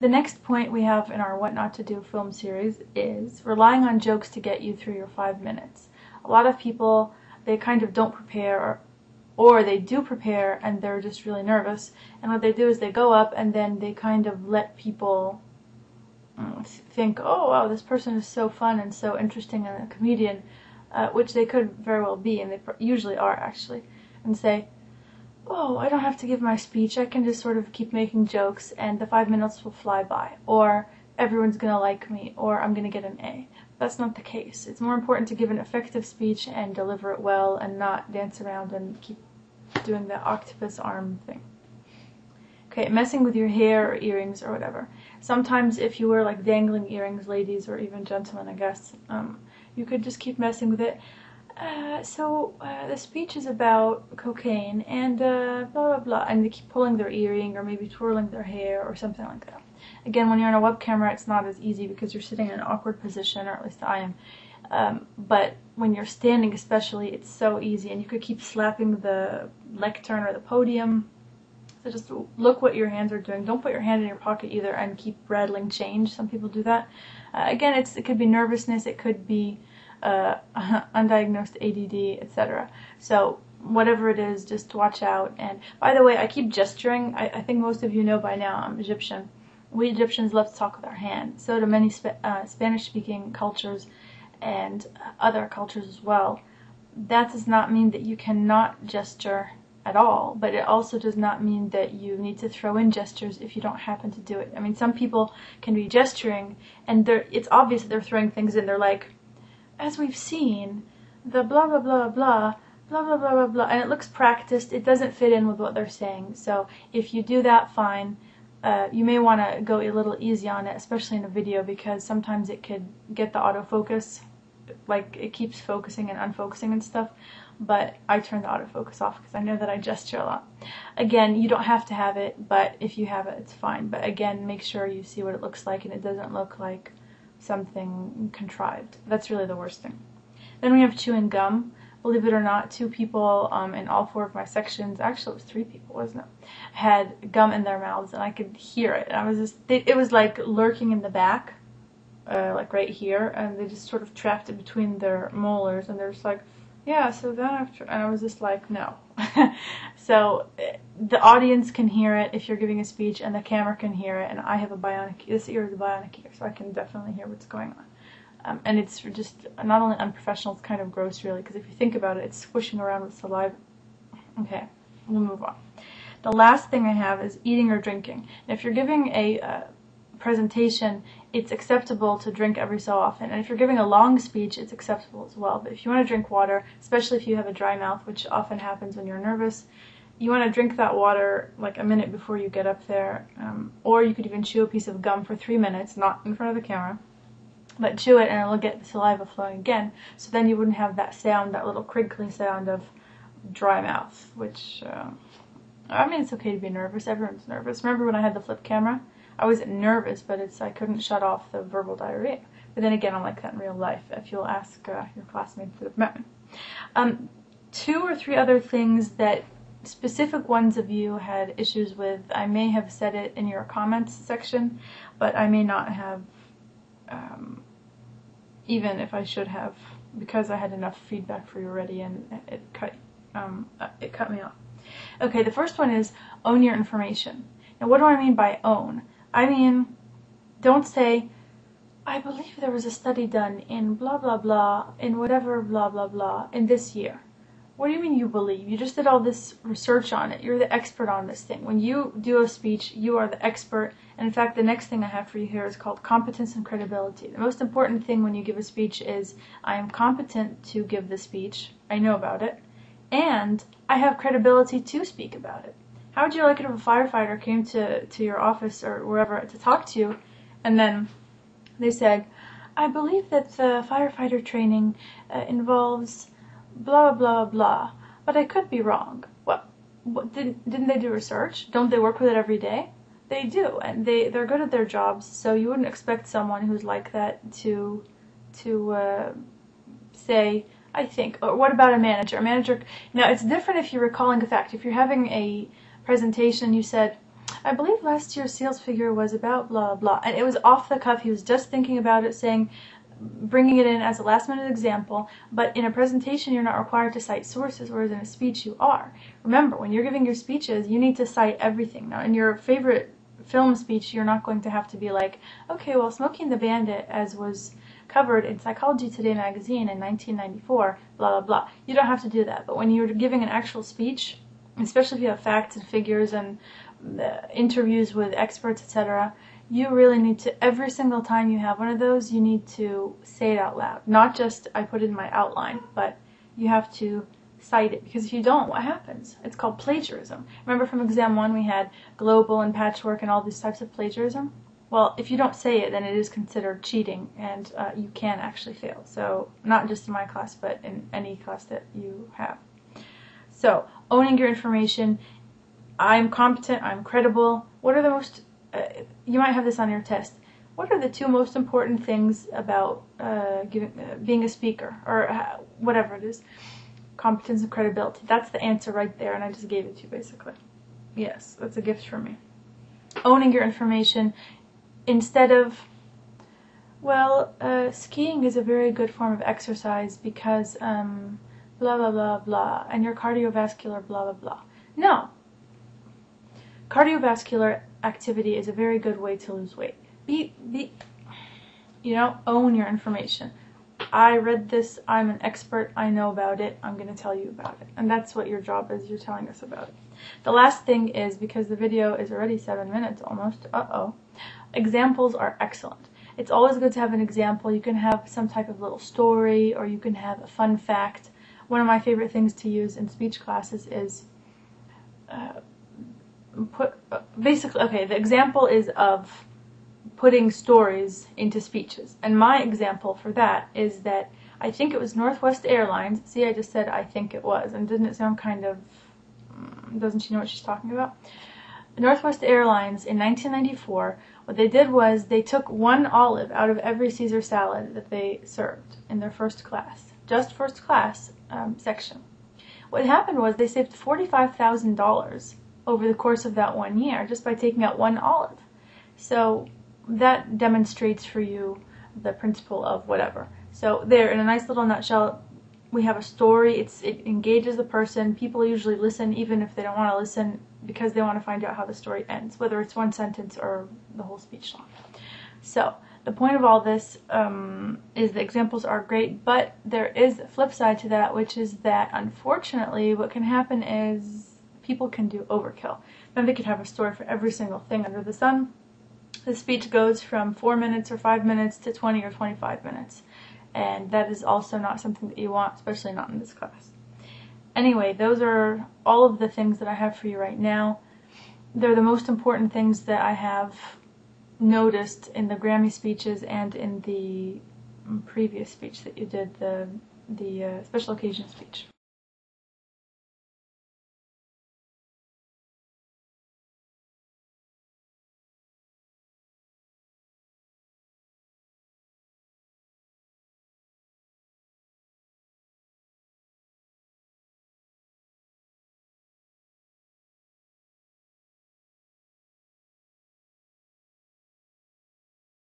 The next point we have in our What Not to Do film series is relying on jokes to get you through your 5 minutes. A lot of people, they kind of don't prepare, or they do prepare and they're just really nervous, and what they do is they go up and then they kind of let people think, oh wow, this person is so fun and so interesting and a comedian, which they could very well be, and they usually are actually, and say, oh, I don't have to give my speech, I can just sort of keep making jokes and the 5 minutes will fly by, or everyone's gonna like me, or I'm gonna get an A. That's not the case. It's more important to give an effective speech and deliver it well and not dance around and keep doing the octopus arm thing. Okay, messing with your hair or earrings or whatever. Sometimes if you wear like dangling earrings, ladies or even gentlemen, I guess, you could just keep messing with it. The speech is about cocaine and blah blah blah, and they keep pulling their earring or maybe twirling their hair or something like that. Again, when you're on a web camera, it's not as easy because you're sitting in an awkward position, or at least I am. But when you're standing especially, it's so easy, and you could keep slapping the lectern or the podium. So just look what your hands are doing. Don't put your hand in your pocket either and keep rattling change. Some people do that. Again, it could be nervousness, it could be undiagnosed ADD, etc. So whatever it is, just watch out. And by the way, I keep gesturing. I think most of you know by now I'm Egyptian. We Egyptians love to talk with our hands. So do many Spanish-speaking cultures and other cultures as well. That does not mean that you cannot gesture at all, but it also does not mean that you need to throw in gestures if you don't happen to do it. I mean, some people can be gesturing and it's obvious that they're throwing things in. They're like, as we've seen, the blah blah blah blah blah blah blah blah blah, and it looks practiced. It doesn't fit in with what they're saying. So if you do that, fine. You may want to go a little easy on it, especially in a video, because sometimes it could get the autofocus, like it keeps focusing and unfocusing and stuff. But I turn the autofocus off because I know that I gesture a lot. Again, you don't have to have it, but if you have it, it's fine. But again, make sure you see what it looks like and it doesn't look like something contrived. That's really the worst thing. Then we have chewing gum. Believe it or not, 2 people in all 4 of my sections, actually it was 3 people, wasn't it, had gum in their mouths, and I could hear it. And I was just, it was like lurking in the back, like right here, and they just sort of trapped it between their molars, and they're just like, yeah, so then after, and I was just like, no. So the audience can hear it if you're giving a speech, and the camera can hear it, and I have a bionic, this ear is a bionic ear, so I can definitely hear what's going on. And it's just not only unprofessional, it's kind of gross really, because if you think about it, it's squishing around with saliva. Okay, we'll move on. The last thing I have is eating or drinking. And if you're giving a presentation, it's acceptable to drink every so often, and if you're giving a long speech, it's acceptable as well. But if you want to drink water, especially if you have a dry mouth, which often happens when you're nervous, you want to drink that water like a minute before you get up there, or you could even chew a piece of gum for 3 minutes, not in front of the camera, but chew it and it'll get the saliva flowing again, so then you wouldn't have that sound, that little crinkly sound of dry mouth, which, I mean, it's okay to be nervous, everyone's nervous. Remember when I had the flip camera? I wasn't nervous, but I couldn't shut off the verbal diarrhea. But then again, I'm like that in real life, if you'll ask your classmates that have met me. 2 or 3 other things that specific ones of you had issues with. I may have said it in your comments section, but I may not have, even if I should have, because I had enough feedback for you already, and it cut me off. Okay, the first one is own your information. Now, what do I mean by own? I mean, don't say, I believe there was a study done in blah blah blah, in whatever blah blah blah, in this year. What do you mean you believe? You just did all this research on it. You're the expert on this thing. When you do a speech, you are the expert. And in fact, the next thing I have for you here is called competence and credibility. The most important thing when you give a speech is, I am competent to give the speech, I know about it, and I have credibility to speak about it. How would you like it if a firefighter came to your office or wherever to talk to you, and then they said, I believe that the firefighter training involves blah blah blah, but I could be wrong. What didn't they do research? Don't they work with it every day? They do, and they're good at their jobs, so you wouldn't expect someone who's like that to say, I think. Or what about a manager? A manager, now it's different if you're recalling a fact. If you're having a presentation, you said, I believe last year's sales figure was about blah blah, and it was off the cuff. He was just thinking about it, saying, bringing it in as a last minute example, but in a presentation you're not required to cite sources, whereas in a speech you are. Remember, when you're giving your speeches, you need to cite everything. Now, in your favorite film speech, you're not going to have to be like, okay, well, Smokey and the Bandit, as was covered in Psychology Today magazine in 1994, blah, blah, blah. You don't have to do that. But when you're giving an actual speech, especially if you have facts and figures and interviews with experts, etc., you really need to, every single time you have one of those, you need to say it out loud. Not just, I put it in my outline, but you have to cite it, because if you don't, what happens? It's called plagiarism. Remember from exam 1 we had global and patchwork and all these types of plagiarism? Well, if you don't say it, then it is considered cheating, and you can actually fail. So, not just in my class, but in any class that you have. So, owning your information. I'm competent, I'm credible. What are the most, you might have this on your test. What are the 2 most important things about being a speaker, or whatever it is? Competence and credibility. That's the answer right there, and I just gave it to you, basically. Yes, that's a gift from me. Owning your information. Instead of, well, skiing is a very good form of exercise because blah, blah, blah, blah, and your cardiovascular blah, blah, blah. No. Cardiovascular activity is a very good way to lose weight. Own your information. I read this, I'm an expert, I know about it, I'm going to tell you about it. And that's what your job is, you're telling us about it. The last thing is, because the video is already 7 minutes almost, examples are excellent. It's always good to have an example. You can have some type of little story, or you can have a fun fact. One of my favorite things to use in speech classes is the example is of putting stories into speeches. And my example for that is that I think it was Northwest Airlines. See, I just said I think it was, and didn't it sound kind of, doesn't she know what she's talking about? Northwest Airlines in 1994, what they did was they took 1 olive out of every Caesar salad that they served in their first class, just first class section. What happened was they saved $45,000 over the course of that 1 year just by taking out 1 olive. So that demonstrates for you the principle of whatever. So there, in a nice little nutshell, we have a story. It engages the person. People usually listen even if they don't want to listen, because they want to find out how the story ends, whether it's 1 sentence or the whole speech long. So the point of all this is the examples are great, but there is a flip side to that, which is that unfortunately what can happen is people can do overkill. Then they could have a story for every single thing under the sun. The speech goes from 4 minutes or 5 minutes to 20 or 25 minutes. And that is also not something that you want, especially not in this class. Anyway, those are all of the things that I have for you right now. They're the most important things that I have noticed in the Grammy speeches and in the previous speech that you did, the special occasion speech.